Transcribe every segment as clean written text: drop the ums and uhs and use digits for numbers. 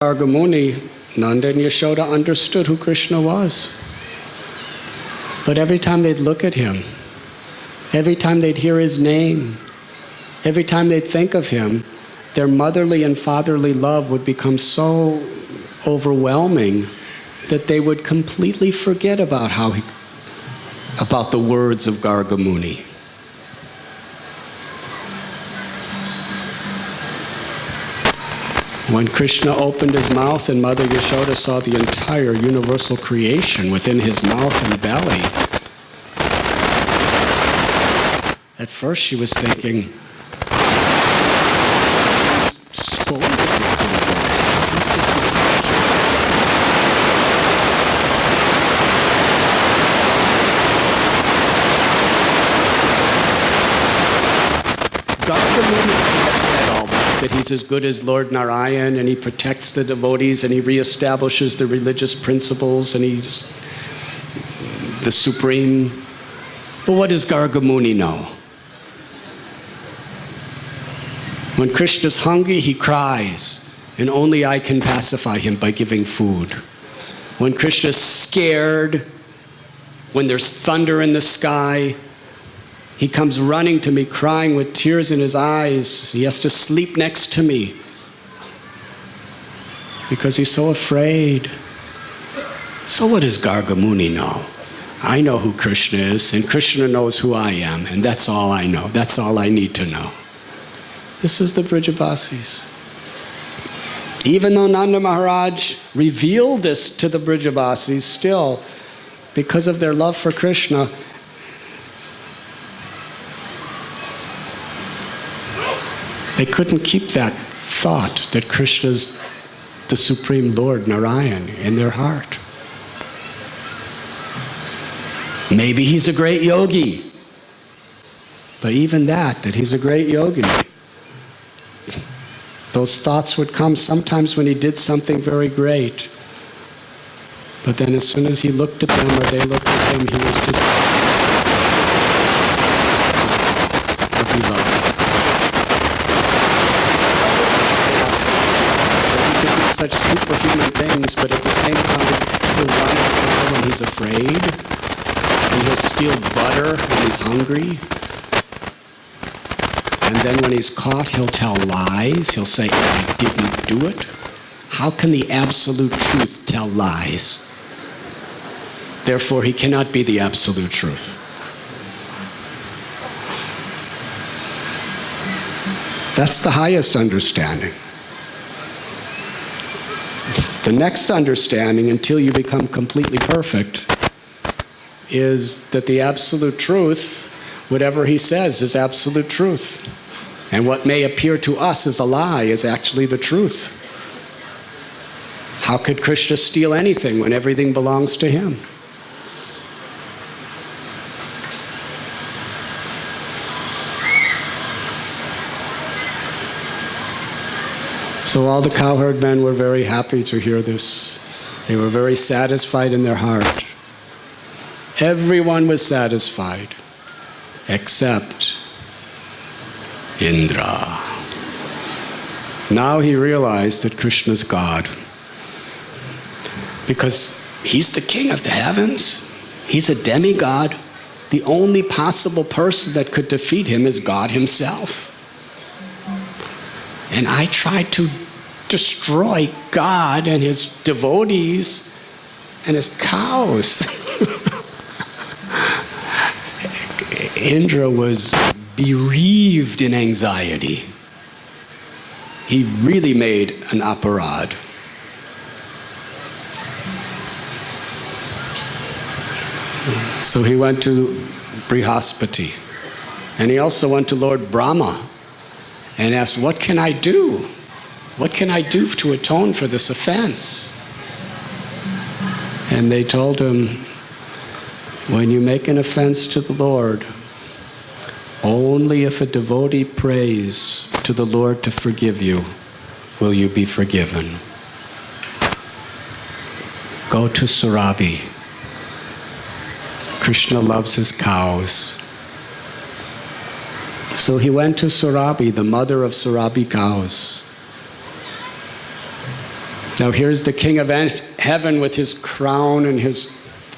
Gargamuni, Nanda and Yashoda understood who Krishna was. But every time they'd look at him, every time they'd hear his name, every time they'd think of him, their motherly and fatherly love would become so overwhelming that they would completely forget about the words of Gargamuni. When Krishna opened his mouth and Mother Yashoda saw the entire universal creation within his mouth and belly, at first she was thinking, that he's as good as Lord Narayan, and he protects the devotees, and he reestablishes the religious principles, and he's the supreme. But what does Gargamuni know? When Krishna's hungry, he cries, and only I can pacify him by giving food. When Krishna's scared, when there's thunder in the sky, he comes running to me, crying with tears in his eyes. He has to sleep next to me because he's so afraid. So what does Gargamuni know? I know who Krishna is, and Krishna knows who I am, and that's all I know. That's all I need to know. This is the Brijabasis. Even though Nanda Maharaj revealed this to the Brijabasis, still, because of their love for Krishna, they couldn't keep that thought that Krishna's the Supreme Lord Narayan in their heart. Maybe he's a great yogi, but even that he's a great yogi, those thoughts would come sometimes when he did something very great. But then as soon as he looked at them or they looked at him, he was just beloved. Such superhuman things, but at the same time, he'll run out when he's afraid, and he'll steal butter when he's hungry, and then when he's caught, he'll tell lies. He'll say, I didn't do it. How can the absolute truth tell lies? Therefore, he cannot be the absolute truth. That's the highest understanding. The next understanding, until you become completely perfect, is that the absolute truth, whatever he says, is absolute truth. And what may appear to us as a lie is actually the truth. How could Krishna steal anything when everything belongs to him? So all the cowherd men were very happy to hear this. They were very satisfied in their heart. Everyone was satisfied, except Indra. Now he realized that Krishna's God, because he's the king of the heavens. He's a demigod. The only possible person that could defeat him is God himself. And I tried to destroy God and his devotees and his cows. Indra was bereaved in anxiety. He really made an aparad. So he went to Brihaspati, and he also went to Lord Brahma and asked, what can I do? What can I do to atone for this offense? And they told him, when you make an offense to the Lord, only if a devotee prays to the Lord to forgive you will you be forgiven. Go to Surabhi. Krishna loves his cows. So he went to Surabhi, the mother of Surabhi cows. Now here's the king of heaven with his crown and his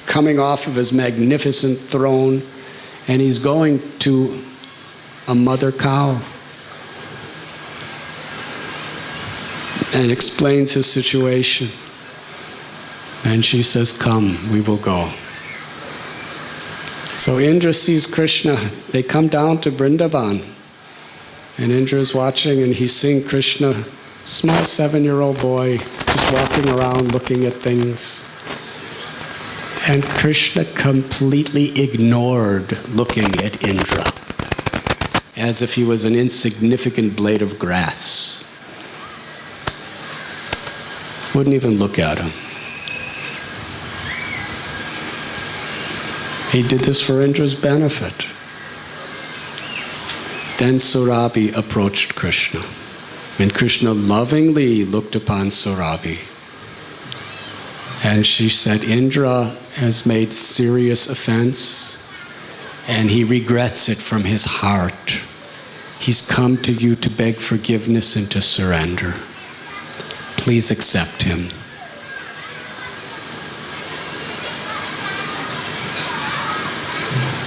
coming off of his magnificent throne, and he's going to a mother cow and explains his situation. And she says, "Come, we will go." So Indra sees Krishna. They come down to Vrindavan. And Indra is watching, and he's seeing Krishna, small 7-year-old boy, just walking around looking at things. And Krishna completely ignored looking at Indra, as if he was an insignificant blade of grass. Wouldn't even look at him. He did this for Indra's benefit. Then Surabhi approached Krishna, and Krishna lovingly looked upon Surabhi. And she said, "Indra has made serious offense, and he regrets it from his heart. He's come to you to beg forgiveness and to surrender. Please accept him."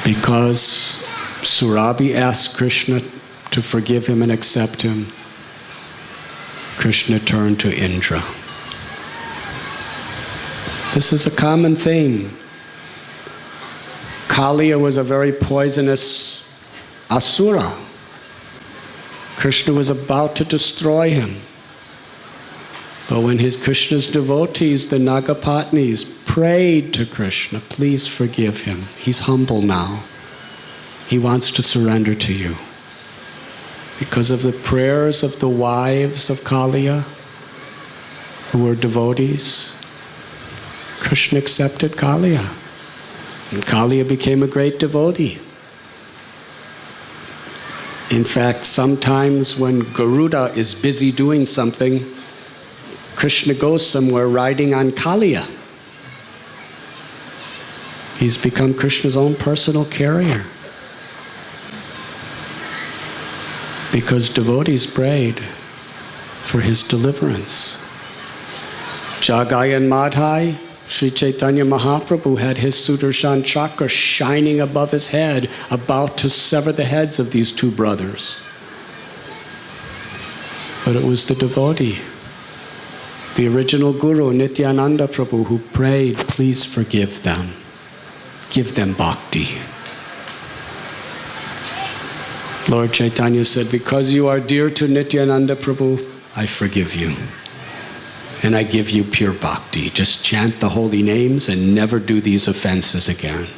Because Surabhi asked Krishna to forgive him and accept him, Krishna turned to Indra. This is a common theme. Kaliya was a very poisonous asura. Krishna was about to destroy him. But when Krishna's devotees, the Nagapatnis, prayed to Krishna, "Please forgive him. He's humble now. He wants to surrender to you." Because of the prayers of the wives of Kaliya, who were devotees, Krishna accepted Kaliya. And Kaliya became a great devotee. In fact, sometimes when Garuda is busy doing something, Krishna goes somewhere riding on Kaliya. He's become Krishna's own personal carrier. Because devotees prayed for his deliverance. Jagai and Madhai, Sri Chaitanya Mahaprabhu had his Sudarshan chakra shining above his head, about to sever the heads of these two brothers. But it was the devotee, the original Guru, Nityananda Prabhu, who prayed, "Please forgive them. Give them bhakti." Lord Chaitanya said, "Because you are dear to Nityananda Prabhu, I forgive you. And I give you pure bhakti. Just chant the holy names and never do these offenses again."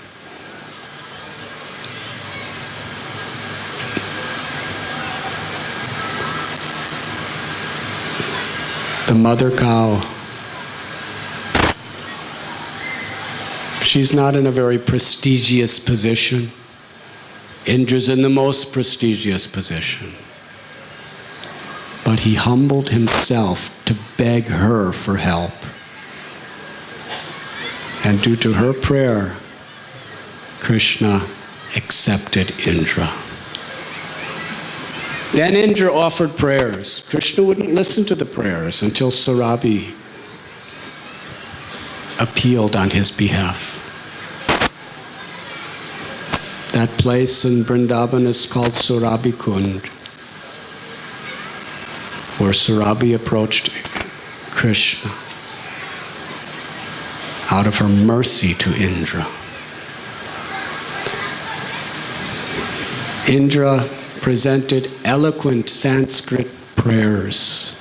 The mother cow. She's not in a very prestigious position. Indra's in the most prestigious position. But he humbled himself to beg her for help. And due to her prayer, Krishna accepted Indra. Then Indra offered prayers. Krishna wouldn't listen to the prayers until Surabhi appealed on his behalf. That place in Vrindavan is called Surabhi Kund, where Surabhi approached Krishna out of her mercy to Indra. Indra presented eloquent Sanskrit prayers,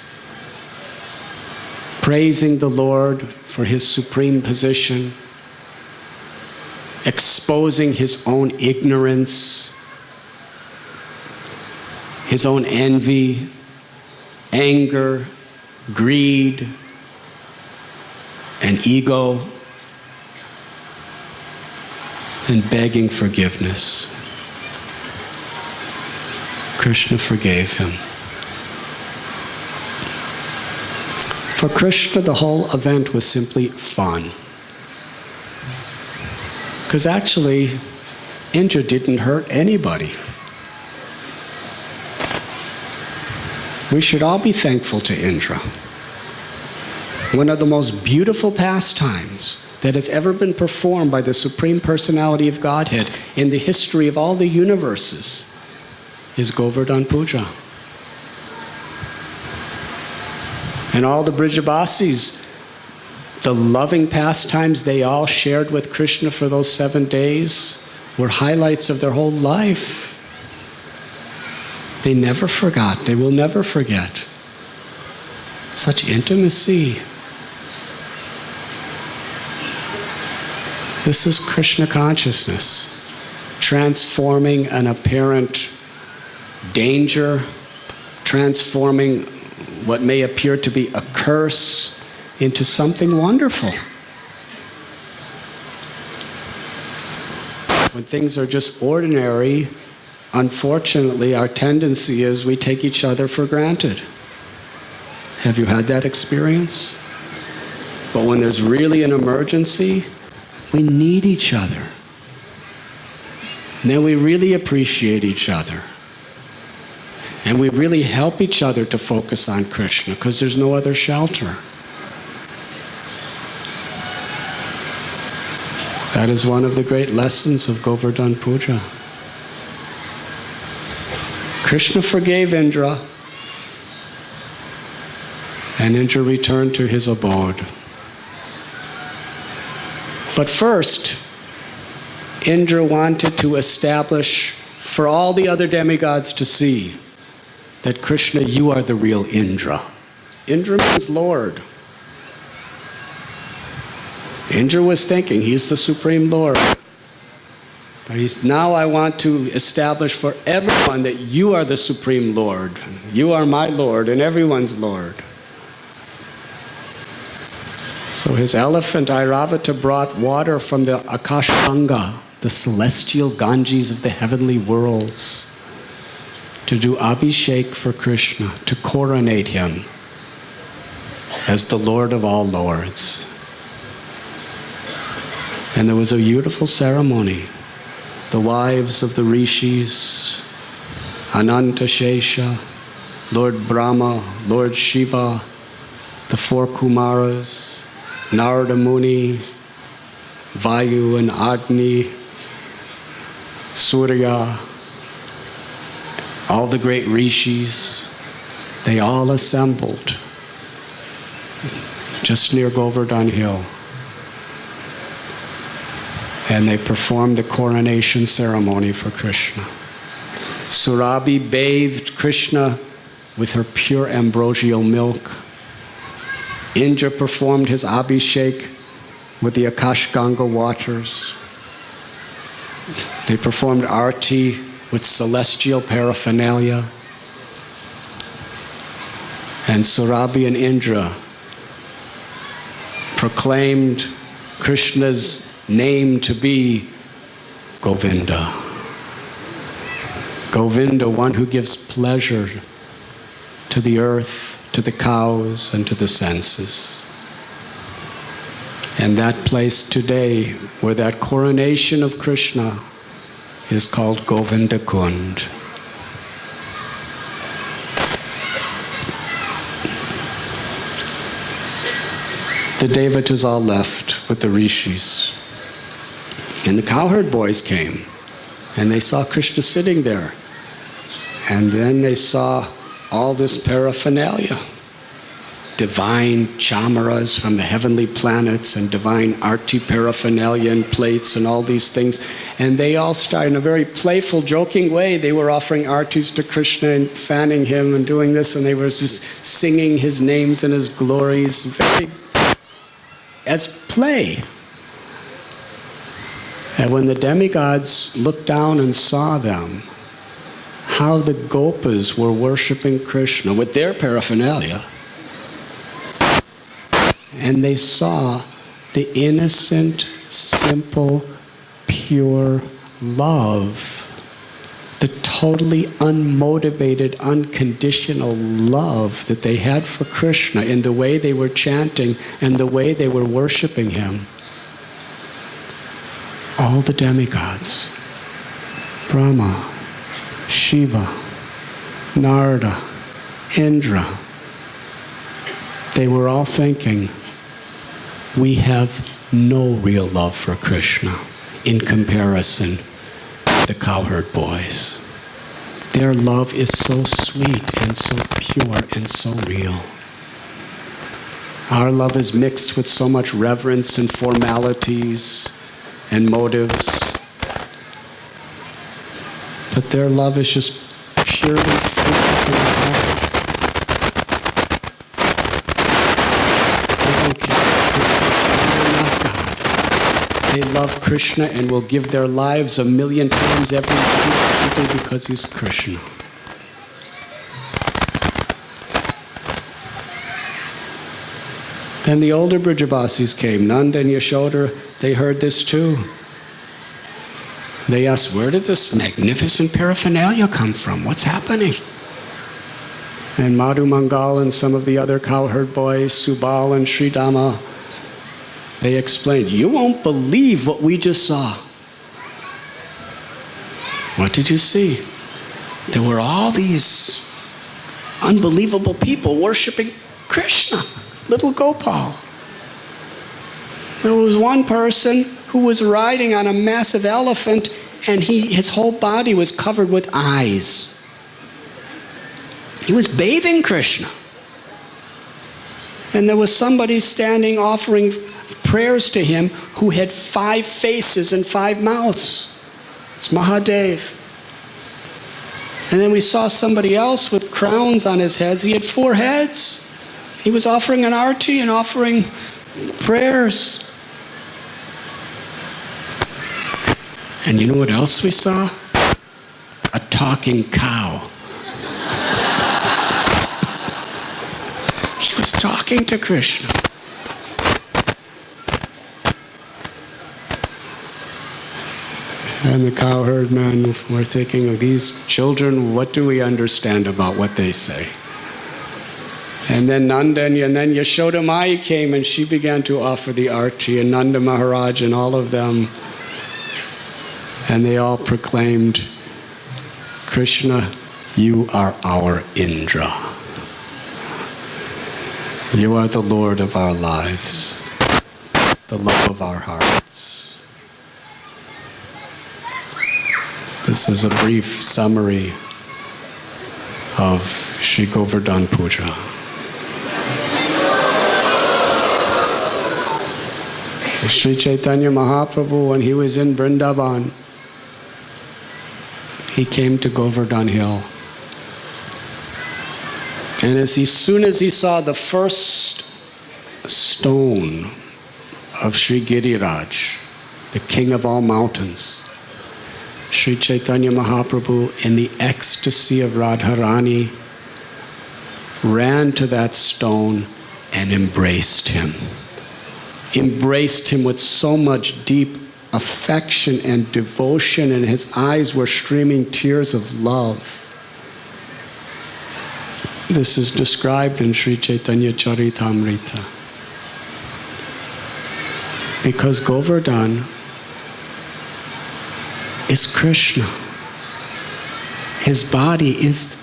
praising the Lord for his supreme position, exposing his own ignorance, his own envy, anger, greed, and ego, and begging forgiveness. Krishna forgave him. For Krishna, the whole event was simply fun. Because actually, Indra didn't hurt anybody. We should all be thankful to Indra. One of the most beautiful pastimes that has ever been performed by the Supreme Personality of Godhead in the history of all the universes is Govardhan Puja. And all the Brijabasis, the loving pastimes they all shared with Krishna for those 7 days were highlights of their whole life. They never forgot. They will never forget. Such intimacy. This is Krishna consciousness, transforming an apparent danger, transforming what may appear to be a curse into something wonderful. When things are just ordinary, unfortunately, our tendency is we take each other for granted. Have you had that experience? But when there's really an emergency, we need each other. And then we really appreciate each other. And we really help each other to focus on Krishna because there's no other shelter. That is one of the great lessons of Govardhan Puja. Krishna forgave Indra, and Indra returned to his abode. But first, Indra wanted to establish for all the other demigods to see that Krishna, you are the real Indra. Indra means Lord. Indra was thinking, he's the Supreme Lord. Now I want to establish for everyone that you are the Supreme Lord. You are my Lord and everyone's Lord. So his elephant Airavata brought water from the Akashganga, the celestial Ganges of the heavenly worlds, to do Abhishek for Krishna, to coronate him as the Lord of all lords. And there was a beautiful ceremony. The wives of the rishis, Ananta Shesha, Lord Brahma, Lord Shiva, the 4 Kumaras, Narada Muni, Vayu and Agni, Surya, all the great rishis, they all assembled just near Govardhan Hill. And they performed the coronation ceremony for Krishna. Surabhi bathed Krishna with her pure ambrosial milk. Indra performed his Abhishek with the Akashganga waters. They performed Arti with celestial paraphernalia. And Surabhi and Indra proclaimed Krishna's name to be Govinda. Govinda, one who gives pleasure to the earth, to the cows, and to the senses. And that place today, where that coronation of Krishna is called Govinda Kund. The Devatas all left with the rishis. And the cowherd boys came, and they saw Krishna sitting there. And then they saw all this paraphernalia, divine chamaras from the heavenly planets and divine arti paraphernalia and plates and all these things. And they all started, in a very playful, joking way, they were offering artis to Krishna and fanning him and doing this, and they were just singing his names and his glories, very as play. And when the demigods looked down and saw them, how the gopas were worshiping Krishna with their paraphernalia, and they saw the innocent, simple, pure love, the totally unmotivated, unconditional love that they had for Krishna in the way they were chanting and the way they were worshiping him. All the demigods, Brahma, Shiva, Narada, Indra, they were all thinking, we have no real love for Krishna in comparison to the cowherd boys. Their love is so sweet and so pure and so real. Our love is mixed with so much reverence and formalities and motives. But their love is just purely free from the heart. They don't care if Krishna is God. They love Krishna and will give their lives 1,000,000 times every day simply because he's Krishna. Then the older Brijabasis came. Nanda and Yashoda, they heard this too. They asked, where did this magnificent paraphernalia come from? What's happening? And Madhu Mangal and some of the other cowherd boys, Subal and Sridama, they explained, you won't believe what we just saw. What did you see? There were all these unbelievable people worshiping Krishna, little Gopal. There was one person who was riding on a massive elephant, and his whole body was covered with eyes. He was bathing Krishna. And there was somebody standing offering prayers to him who had 5 faces and 5 mouths. It's Mahadev. And then we saw somebody else with crowns on his heads. He had 4 heads. He was offering an arti and offering prayers. And you know what else we saw? A talking cow. She was talking to Krishna. And the cowherd men were thinking of these children, what do we understand about what they say? And then Nanda and then Yashoda Mai came and she began to offer the arti, and Nanda Maharaj and all of them. And they all proclaimed, Krishna, you are our Indra. You are the Lord of our lives, the love of our hearts. This is a brief summary of Sri Govardhan Puja. Sri Chaitanya Mahaprabhu, when he was in Vrindavan, he came to Govardhan Hill. And as soon as he saw the first stone of Sri Giriraj, the king of all mountains, Sri Chaitanya Mahaprabhu, in the ecstasy of Radharani, ran to that stone and embraced him. Embraced him with so much deep affection and devotion, and his eyes were streaming tears of love. This is described in Sri Chaitanya Charitamrita. Because Govardhan is Krishna. His body is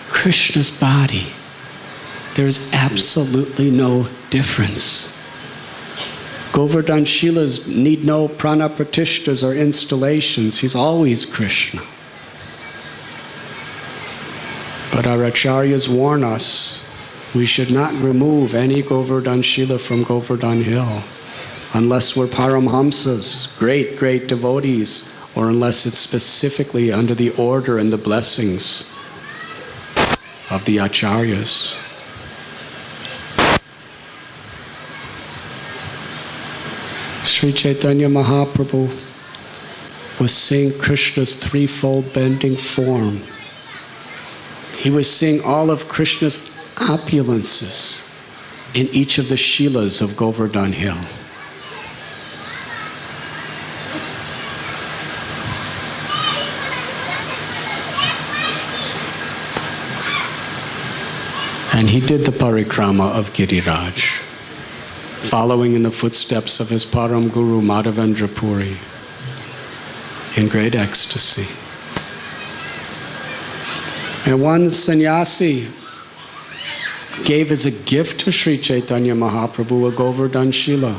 Krishna's body. There's absolutely no difference. Govardhan Shilas need no prana pratishtas or installations. He's always Krishna. But our acharyas warn us, we should not remove any Govardhan Shila from Govardhan Hill unless we're Paramhamsas, great, great devotees, or unless it's specifically under the order and the blessings of the acharyas. Sri Chaitanya Mahaprabhu was seeing Krishna's threefold bending form. He was seeing all of Krishna's opulences in each of the Shilas of Govardhan Hill. And he did the parikrama of Giriraj, following in the footsteps of his Param Guru Madhavendra Puri in great ecstasy. And one sannyasi gave as a gift to Sri Chaitanya Mahaprabhu a Govardhan Shila.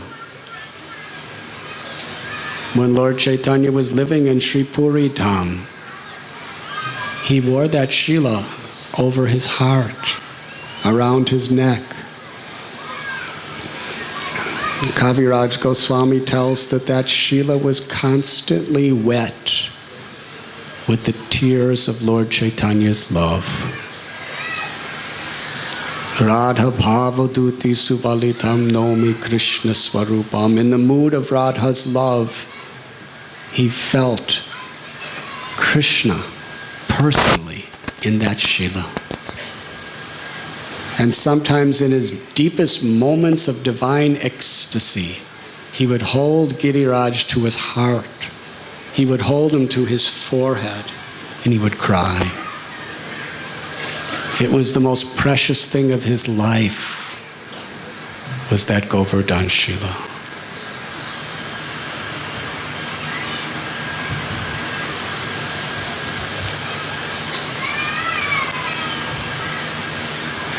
When Lord Chaitanya was living in Sri Puri Dham, he wore that Shila over his heart, around his neck. Kaviraj Goswami tells that Shila was constantly wet with the tears of Lord Chaitanya's love. Radha Bhavaduti Subalitam Nomi Krishna Swarupam. In the mood of Radha's love, he felt Krishna personally in that Shila. And sometimes in his deepest moments of divine ecstasy, he would hold Giriraj to his heart. He would hold him to his forehead, and he would cry. It was the most precious thing of his life, was that Govardhan Shila.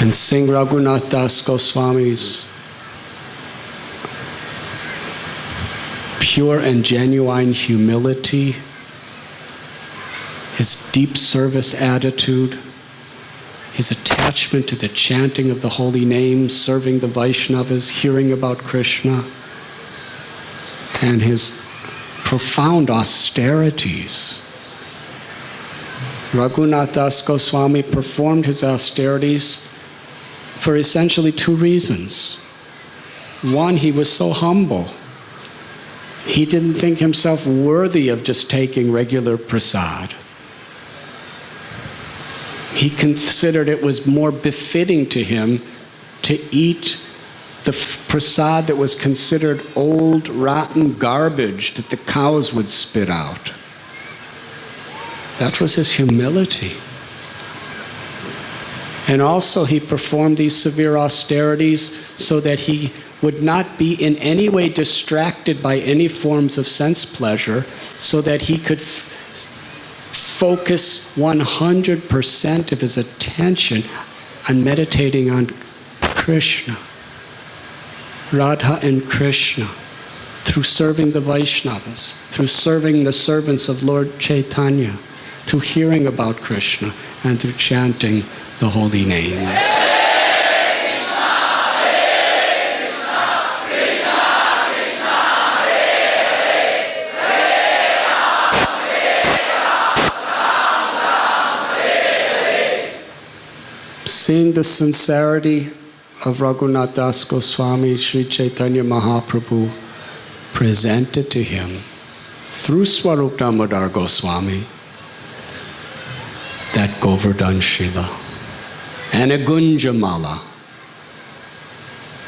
And sing Raghunath Das Goswami's pure and genuine humility, his deep service attitude, his attachment to the chanting of the holy names, serving the Vaishnavas, hearing about Krishna, and his profound austerities. Raghunath Das Goswami performed his austerities for essentially two reasons. One, he was so humble. He didn't think himself worthy of just taking regular prasad. He considered it was more befitting to him to eat the prasad that was considered old, rotten garbage that the cows would spit out. That was his humility. And also he performed these severe austerities so that he would not be in any way distracted by any forms of sense pleasure, so that he could focus 100% of his attention on meditating on Krishna, Radha and Krishna, through serving the Vaishnavas, through serving the servants of Lord Chaitanya, through hearing about Krishna, and through chanting the holy names. Seeing the sincerity of Raghunath Das Goswami, Sri Chaitanya Mahaprabhu presented to him through Swarup Damodar Goswami that Govardhan Shila and a Gunjamala.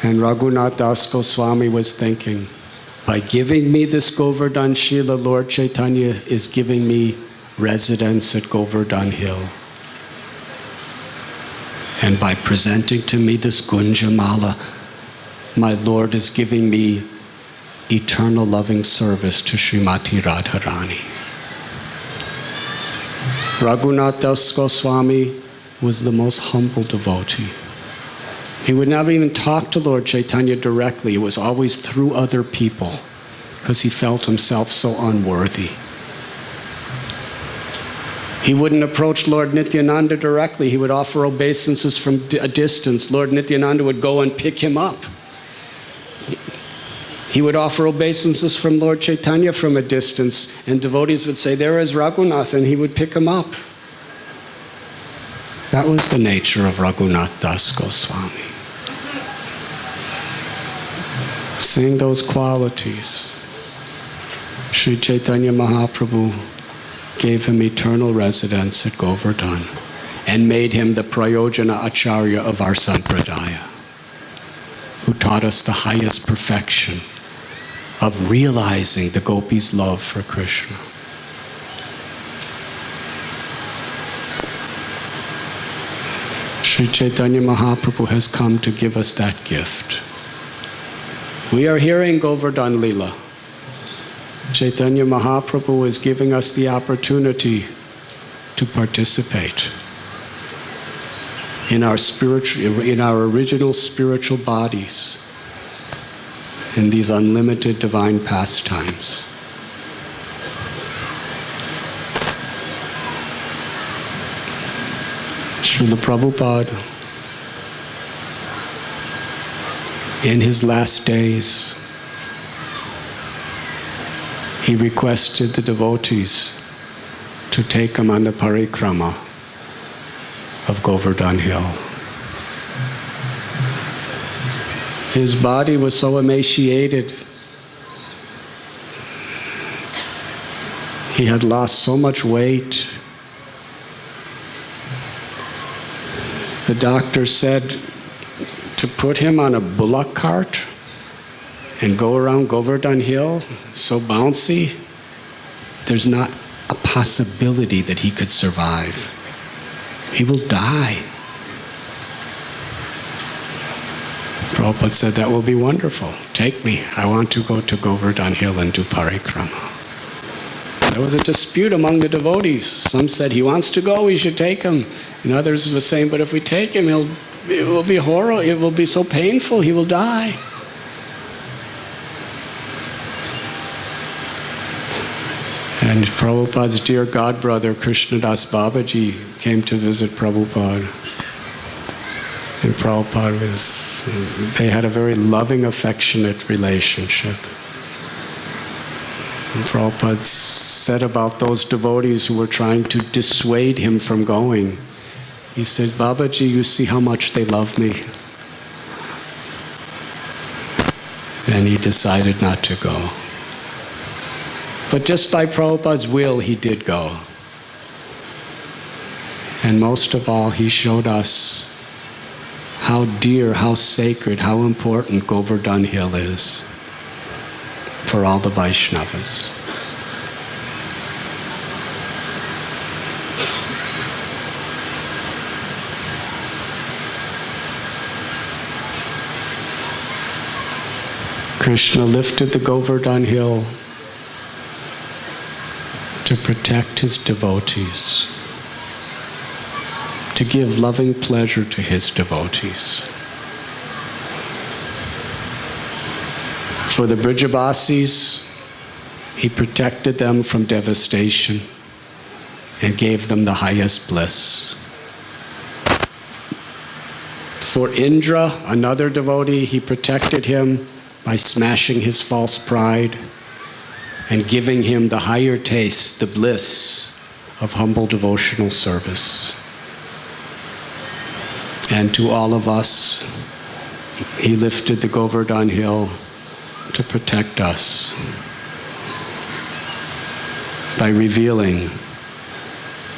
And Raghunath Das Goswami was thinking, by giving me this Govardhan Shila, Lord Chaitanya is giving me residence at Govardhan Hill. And by presenting to me this Gunjamala, my Lord is giving me eternal loving service to Srimati Radharani. Raghunath Das Goswami was the most humble devotee. He would never even talk to Lord Chaitanya directly. It was always through other people, because he felt himself so unworthy. He wouldn't approach Lord Nityananda directly. He would offer obeisances from a distance. Lord Nityananda would go and pick him up. He would offer obeisances from Lord Chaitanya from a distance, and devotees would say, "There is Raghunath," and he would pick him up. That was the nature of Raghunath Das Goswami. Seeing those qualities, Sri Chaitanya Mahaprabhu gave him eternal residence at Govardhan and made him the Prayojana Acharya of our Sampradaya, who taught us the highest perfection of realizing the gopis' love for Krishna. Sri Chaitanya Mahaprabhu has come to give us that gift. We are hearing Govardhan Lila. Chaitanya Mahaprabhu is giving us the opportunity to participate. in our original spiritual bodies, in these unlimited divine pastimes. Srila Prabhupada, in his last days, he requested the devotees to take him on the parikrama of Govardhan Hill. His body was so emaciated. He had lost so much weight. The doctor said to put him on a bullock cart and go around Govardhan Hill, so bouncy, there's not a possibility that he could survive. He will die. Prabhupada said, that will be wonderful. Take me. I want to go to Govardhan Hill and do parikrama. There was a dispute among the devotees. Some said, he wants to go, we should take him. And others were saying, but if we take him, it will be horrible. It will be so painful. He will die. And Prabhupada's dear godbrother, Krishnadas Babaji, came to visit Prabhupada. And Prabhupada they had a very loving, affectionate relationship. And Prabhupada said about those devotees who were trying to dissuade him from going, he said, Babaji, you see how much they love me. And he decided not to go. But just by Prabhupada's will, he did go. And most of all, he showed us how dear, how sacred, how important Govardhan Hill is for all the Vaishnavas. Krishna lifted the Govardhan Hill to protect his devotees, to give loving pleasure to his devotees. For the Brijabasis, he protected them from devastation and gave them the highest bliss. For Indra, another devotee, he protected him by smashing his false pride and giving him the higher taste, the bliss of humble devotional service. And to all of us, he lifted the Govardhan Hill to protect us by revealing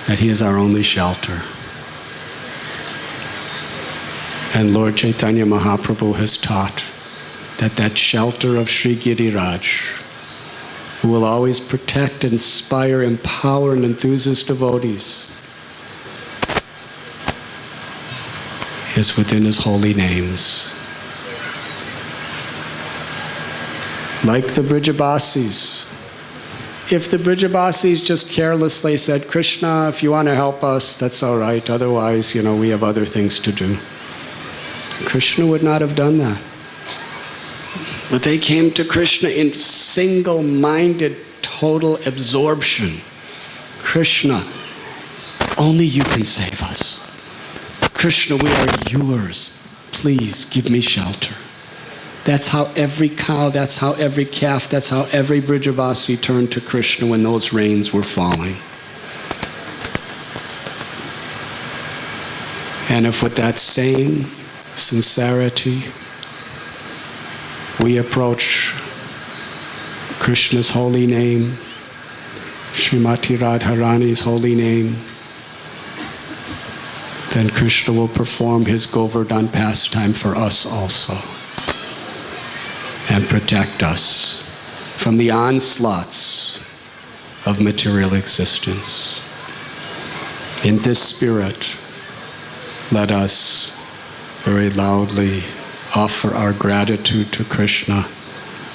that he is our only shelter. And Lord Chaitanya Mahaprabhu has taught that shelter of Sri Giriraj, who will always protect, inspire, empower, and enthuse his devotees, is within his holy names. Like the Brijabasis, if the Brijabasis just carelessly said, Krishna, if you want to help us, that's all right. Otherwise, we have other things to do. Krishna would not have done that. But they came to Krishna in single-minded, total absorption. Krishna, only you can save us. Krishna, we are yours. Please give me shelter. That's how every cow, that's how every calf, that's how every Brijavasi turned to Krishna when those rains were falling. And if with that same sincerity we approach Krishna's holy name, Srimati Radharani's holy name, then Krishna will perform his Govardhan pastime for us also and protect us from the onslaughts of material existence. In this spirit, let us very loudly offer our gratitude to Krishna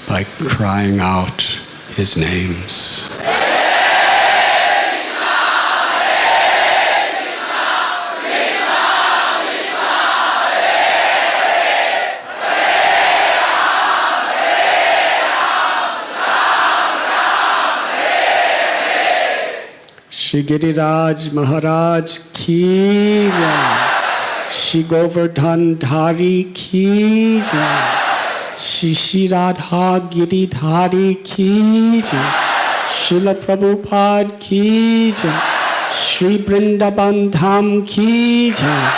by crying out his names. Krishna, Krishna, Krishna Shri Giriraj Maharaj ki jai. Shri Govardhan Dhari ki jai. Shri Radha Giridhari ki jai. Srila Prabhupada ki jai. Shri Vrindavan Dham ki jai.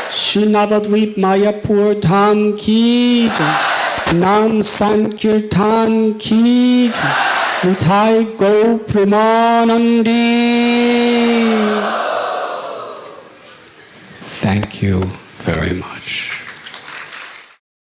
Shri Navadvip Mayapur Dham ki jai. Nam Sankirtan ki jai. Nitai Go Premanandi. Thank you very much.